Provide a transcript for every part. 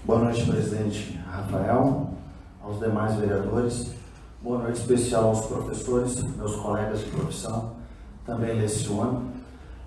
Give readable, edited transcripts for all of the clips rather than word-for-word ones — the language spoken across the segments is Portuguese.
Boa noite, presidente Rafael, aos demais vereadores. Boa noite especial aos professores, meus colegas de profissão, também leciono.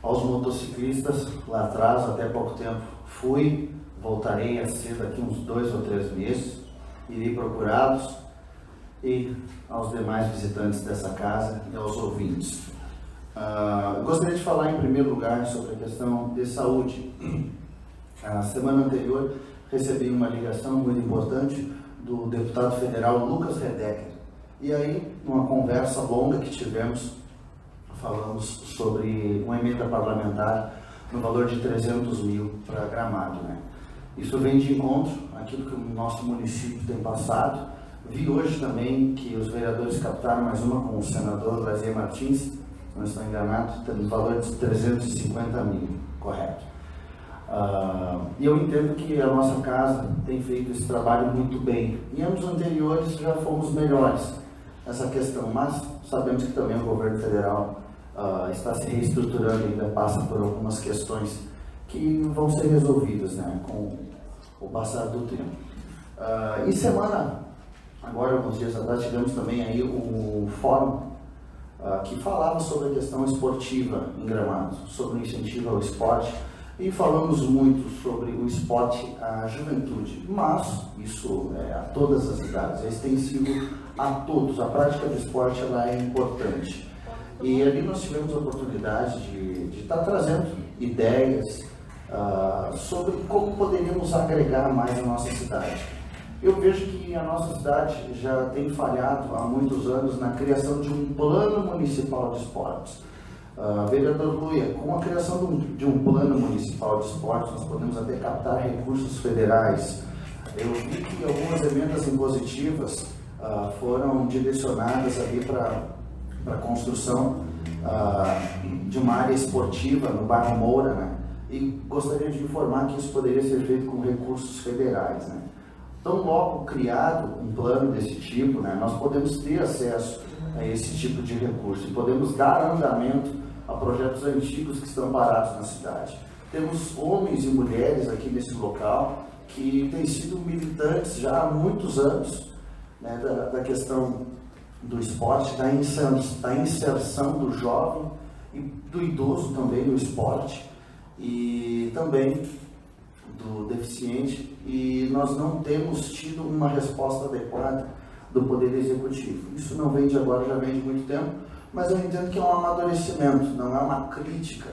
Aos motociclistas, lá atrás, até pouco tempo, fui, voltarei a ser daqui uns 2 ou 3 meses, irei procurá-los. E aos demais visitantes dessa casa e aos ouvintes. Gostaria de falar em primeiro lugar sobre a questão de saúde. A semana anterior recebi uma ligação muito importante do deputado federal Lucas Redecker. E aí, numa conversa longa que tivemos, falamos sobre uma emenda parlamentar no valor de 300 mil para Gramado, né? Isso vem de encontro àquilo que o nosso município tem passado. Vi hoje também que os vereadores captaram mais uma com o senador Lazier Martins, se não estou enganado, no valor de 350 mil, correto. E eu entendo que a nossa casa tem feito esse trabalho muito bem. Em anos anteriores já fomos melhores nessa questão, mas sabemos que também o governo federal está se reestruturando e ainda passa por algumas questões que vão ser resolvidas, né, com o passar do tempo. Em semana, agora alguns dias atrás, tivemos também aí um fórum que falava sobre a questão esportiva em Gramado, sobre o incentivo ao esporte, e falamos muito sobre o esporte à juventude, mas isso é a todas as idades, é extensivo a todos. A prática do esporte ela é importante. E ali nós tivemos a oportunidade de estar trazendo ideias sobre como poderíamos agregar mais a nossa cidade. Eu vejo que a nossa cidade já tem falhado há muitos anos na criação de um plano municipal de esportes. Vereador Luia, com a criação de um plano municipal de esportes, nós podemos até captar recursos federais. Eu vi que algumas emendas impositivas foram direcionadas ali para a construção de uma área esportiva no bairro Moura, né? E gostaria de informar que isso poderia ser feito com recursos federais, né? Tão logo criado um plano desse tipo, né, nós podemos ter acesso a esse tipo de recurso e podemos dar andamento a projetos antigos que estão parados na cidade. Temos homens e mulheres aqui nesse local que têm sido militantes já há muitos anos, né, da questão do esporte, da inserção do jovem e do idoso também no esporte e também do deficiente, e nós não temos tido uma resposta adequada do Poder Executivo. Isso não vem de agora, já vem de muito tempo, mas eu entendo que é um amadurecimento, não é uma crítica,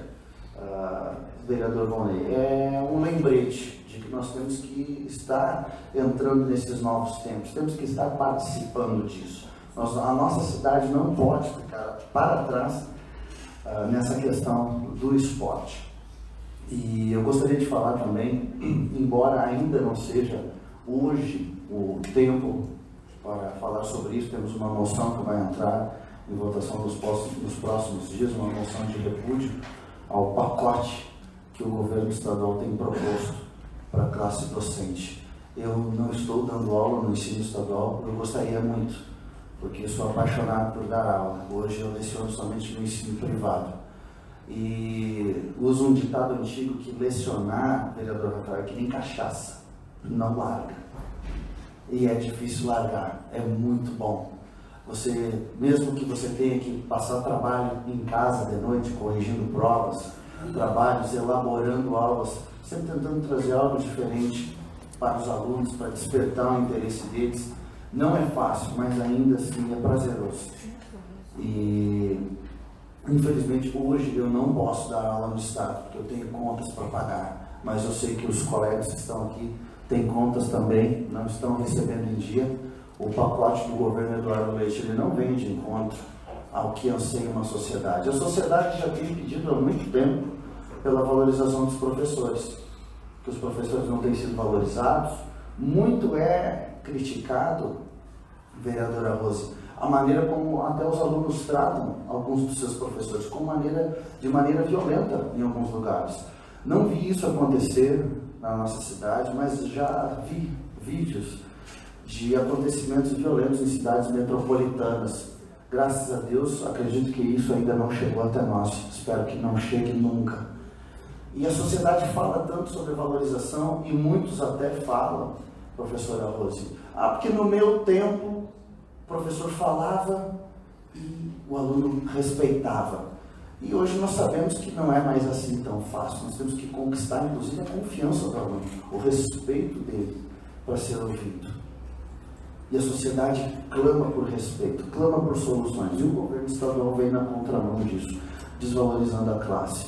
vereador Vonley, é um lembrete de que nós temos que estar entrando nesses novos tempos, temos que estar participando disso. A nossa cidade não pode ficar para trás nessa questão do esporte. E eu gostaria de falar também, embora ainda não seja hoje o tempo para falar sobre isso, temos uma moção que vai entrar em votação nos próximos dias, uma moção de repúdio ao pacote que o governo estadual tem proposto para a classe docente. Eu não estou dando aula no ensino estadual, eu gostaria muito, porque sou apaixonado por dar aula. Hoje eu leciono somente no ensino privado. E uso um ditado antigo que lecionar, vereador Rafael, é que nem cachaça, não larga. E é difícil largar, é muito bom. Mesmo que você tenha que passar trabalho em casa de noite, corrigindo provas, trabalhos, elaborando aulas, sempre tentando trazer algo diferente para os alunos, para despertar o interesse deles, não é fácil, mas ainda assim é prazeroso. E infelizmente, hoje eu não posso dar aula no Estado, porque eu tenho contas para pagar, mas eu sei que os colegas que estão aqui têm contas também, não estão recebendo em dia. O pacote do governo Eduardo Leite, ele não vem de encontro ao que anseia uma sociedade. A sociedade já tem pedido há muito tempo pela valorização dos professores, que os professores não têm sido valorizados. Muito é criticado, vereadora Rose, a maneira como até os alunos tratam alguns dos seus professores, de maneira violenta em alguns lugares. Não vi isso acontecer na nossa cidade, mas já vi vídeos de acontecimentos violentos em cidades metropolitanas. Graças a Deus, acredito que isso ainda não chegou até nós. Espero que não chegue nunca. E a sociedade fala tanto sobre valorização, e muitos até falam, professora Rose, porque no meu tempo o professor falava e o aluno respeitava. E hoje nós sabemos que não é mais assim tão fácil. Nós temos que conquistar, inclusive, a confiança do aluno, o respeito dele para ser ouvido. E a sociedade clama por respeito, clama por soluções. E o governo estadual vem na contramão disso, desvalorizando a classe.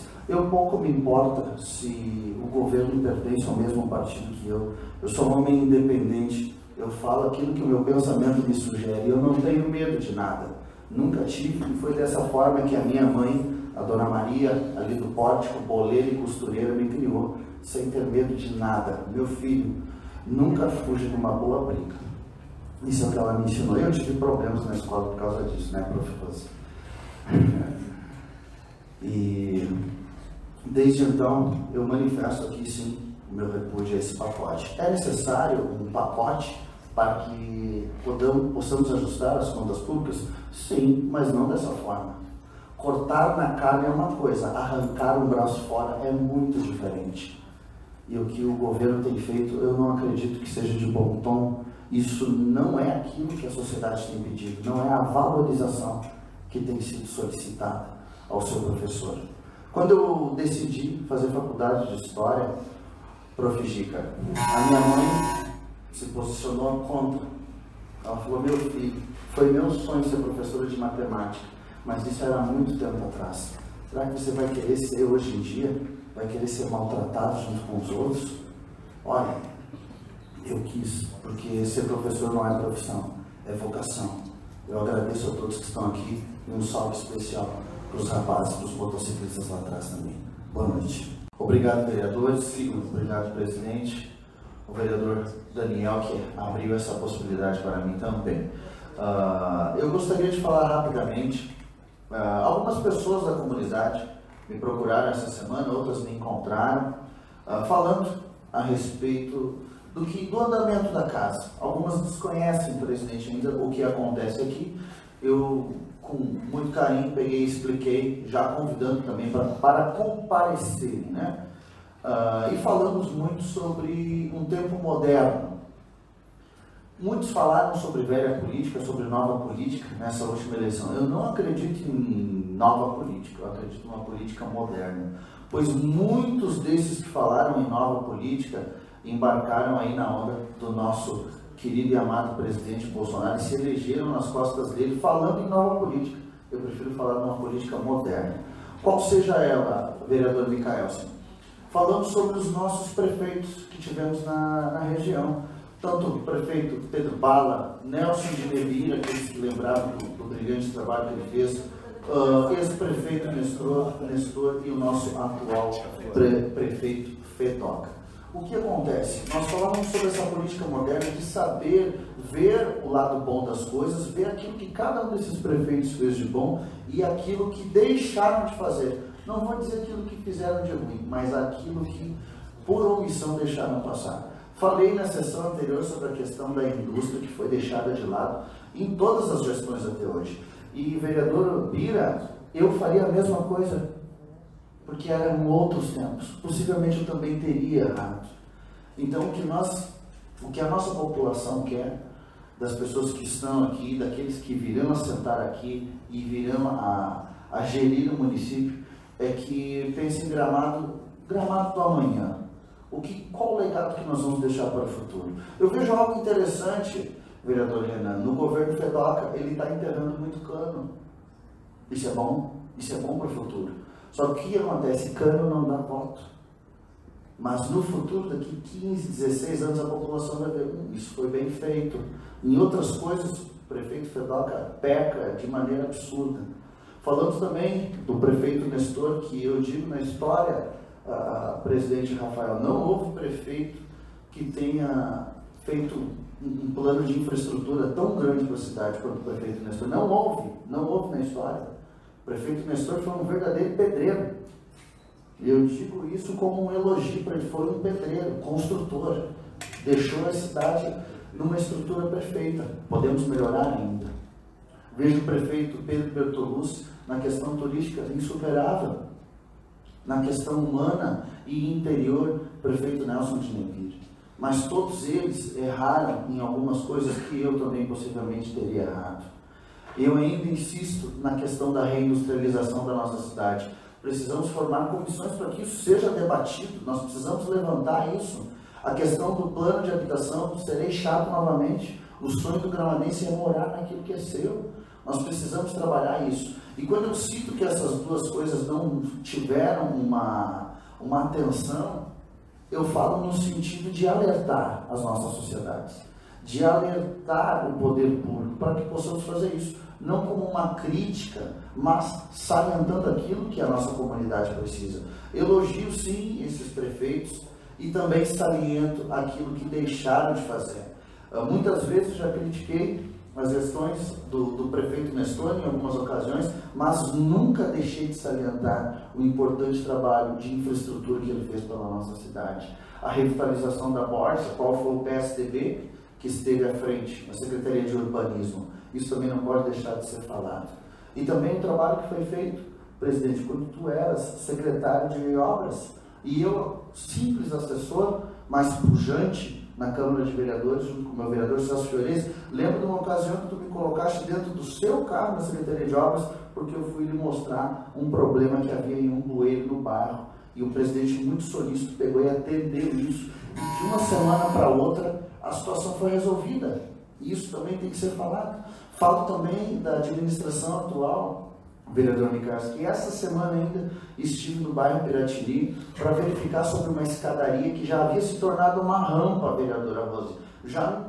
Pouco me importa se o governo pertence ao mesmo partido que eu. Eu sou um homem independente. Eu falo aquilo que o meu pensamento me sugere. Eu não tenho medo de nada. Nunca tive, e foi dessa forma que a minha mãe, a Dona Maria, ali do pórtico, boleira e costureira, me criou, sem ter medo de nada. Meu filho, nunca fuja de uma boa briga. Isso é o que ela me ensinou. Eu tive problemas na escola por causa disso, né, professor? E desde então, eu manifesto aqui, sim, o meu repúdio a esse pacote. É necessário um pacote para que possamos ajustar as contas públicas? Sim, mas não dessa forma. Cortar na carne é uma coisa, arrancar um braço fora é muito diferente. E o que o governo tem feito, eu não acredito que seja de bom tom. Isso não é aquilo que a sociedade tem pedido, não é a valorização que tem sido solicitada ao seu professor. Quando eu decidi fazer faculdade de História, Prof. Gica, a minha mãe se posicionou contra. Ela falou: meu filho, foi meu sonho ser professora de matemática, mas isso era há muito tempo atrás. Será que você vai querer ser hoje em dia? Vai querer ser maltratado junto com os outros? Olha, eu quis, porque ser professor não é profissão, é vocação. Eu agradeço a todos que estão aqui e um salve especial para os rapazes, para os motociclistas lá atrás também. Boa noite. Obrigado, vereadores. Obrigado, presidente. O vereador Daniel, que abriu essa possibilidade para mim também. Eu gostaria de falar rapidamente. Algumas pessoas da comunidade me procuraram essa semana, outras me encontraram, falando a respeito do andamento da casa. Algumas desconhecem, presidente, ainda o que acontece aqui. Eu, com muito carinho, peguei e expliquei, já convidando também para comparecerem, né? E falamos muito sobre um tempo moderno. Muitos falaram sobre velha política, sobre nova política nessa última eleição. Eu não acredito em nova política, eu acredito em uma política moderna. Pois muitos desses que falaram em nova política embarcaram aí na onda do nosso querido e amado presidente Bolsonaro e se elegeram nas costas dele falando em nova política. Eu prefiro falar de uma política moderna. Qual seja ela, vereador Micaelsen? Falamos sobre os nossos prefeitos que tivemos na região. Tanto o prefeito Pedro Bala, Nelson de Medina, aqueles que lembraram do brilhante trabalho que ele fez, ex-prefeito Nestor e o nosso atual prefeito Fedoca. O que acontece? Nós falamos sobre essa política moderna de saber ver o lado bom das coisas, ver aquilo que cada um desses prefeitos fez de bom e aquilo que deixaram de fazer. Não vou dizer aquilo que fizeram de ruim, mas aquilo que, por omissão, deixaram passar. Falei na sessão anterior sobre a questão da indústria que foi deixada de lado em todas as gestões até hoje. E, vereador Bira, eu faria a mesma coisa, porque eram outros tempos. Possivelmente eu também teria errado. Então, o que a nossa população quer, das pessoas que estão aqui, daqueles que virão a sentar aqui e virão a gerir o município, é que pensem em Gramado do amanhã. Qual o legado que nós vamos deixar para o futuro? Eu vejo algo interessante, vereador Renan, no governo Fedoca, ele está enterrando muito cano. Isso é bom para o futuro. Só que o que acontece? Cano não dá voto. Mas no futuro, daqui 15, 16 anos, a população vai ver, isso foi bem feito. Em outras coisas, o prefeito Fedoca peca de maneira absurda. Falamos também do prefeito Nestor, que eu digo na história, presidente Rafael, não houve prefeito que tenha feito um plano de infraestrutura tão grande para a cidade quanto o prefeito Nestor. Não houve na história. O prefeito Nestor foi um verdadeiro pedreiro. Eu digo isso como um elogio para ele. Foi um pedreiro, construtor. Deixou a cidade numa estrutura perfeita. Podemos melhorar ainda. Vejo o prefeito Pedro Bertolucci na questão turística insuperável. na questão humana e interior, prefeito Nelson de Nevir. Mas todos eles erraram em algumas coisas que eu também possivelmente teria errado. Eu ainda insisto na questão da reindustrialização da nossa cidade. Precisamos formar comissões para que isso seja debatido, nós precisamos levantar isso. A questão do plano de habitação, serei chato novamente, o sonho do gramadense é morar naquilo que é seu. Nós precisamos trabalhar isso. E quando eu cito que essas duas coisas não tiveram uma atenção, eu falo no sentido de alertar as nossas sociedades, de alertar o poder público para que possamos fazer isso, não como uma crítica, mas salientando aquilo que a nossa comunidade precisa. Elogio sim esses prefeitos e também saliento aquilo que deixaram de fazer. Muitas vezes já critiquei as gestões do prefeito Nestor em algumas ocasiões, mas nunca deixei de salientar o importante trabalho de infraestrutura que ele fez pela nossa cidade. A revitalização da Borsa, qual foi o PSDB que esteve à frente, a Secretaria de Urbanismo. Isso também não pode deixar de ser falado. E também o trabalho que foi feito, presidente, quando tu eras secretário de obras, e eu, simples assessor, mas pujante, na Câmara de Vereadores, junto com o meu vereador Celso Fiorese, lembro de uma ocasião que tu me colocaste dentro do seu carro na Secretaria de Obras, porque eu fui lhe mostrar um problema que havia em um bueiro no bairro, e o presidente, muito solícito, pegou e atendeu isso, e de uma semana para outra, a situação foi resolvida. Isso também tem que ser falado. Falo também da administração atual, vereador Nicasso, que essa semana ainda estive no bairro Piratini para verificar sobre uma escadaria que já havia se tornado uma rampa, vereadora Rose. Já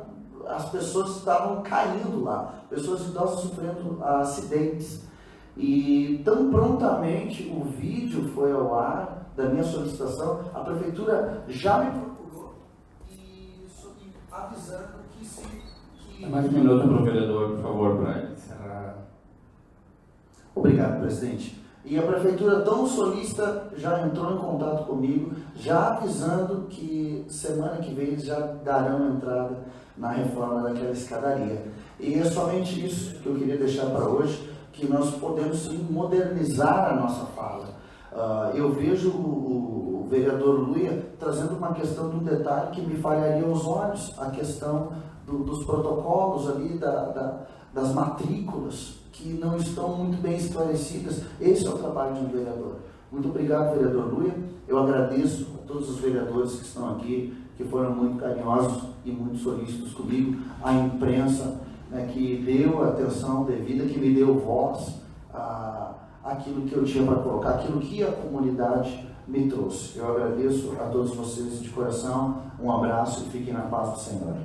as pessoas estavam caindo lá, pessoas idosas sofrendo acidentes. E tão prontamente o vídeo foi ao ar da minha solicitação, a prefeitura já me procurou e avisando que se... Mais um minuto para o vereador, por favor, para encerrar. Obrigado, presidente. E a prefeitura tão solícita já entrou em contato comigo, já avisando que semana que vem eles já darão entrada na reforma daquela escadaria. E é somente isso que eu queria deixar para hoje, que nós podemos sim modernizar a nossa fala. Eu vejo o vereador Luia trazendo uma questão de um detalhe que me falharia aos olhos, a questão dos protocolos ali, das matrículas, que não estão muito bem esclarecidas. Esse é o trabalho de um vereador. Muito obrigado, vereador Luia. Eu agradeço a todos os vereadores que estão aqui, que foram muito carinhosos e muito solícitos comigo, a imprensa, né, que deu a atenção devida, que me deu voz àquilo que eu tinha para colocar, aquilo que a comunidade me trouxe. Eu agradeço a todos vocês de coração, um abraço e fiquem na paz do Senhor.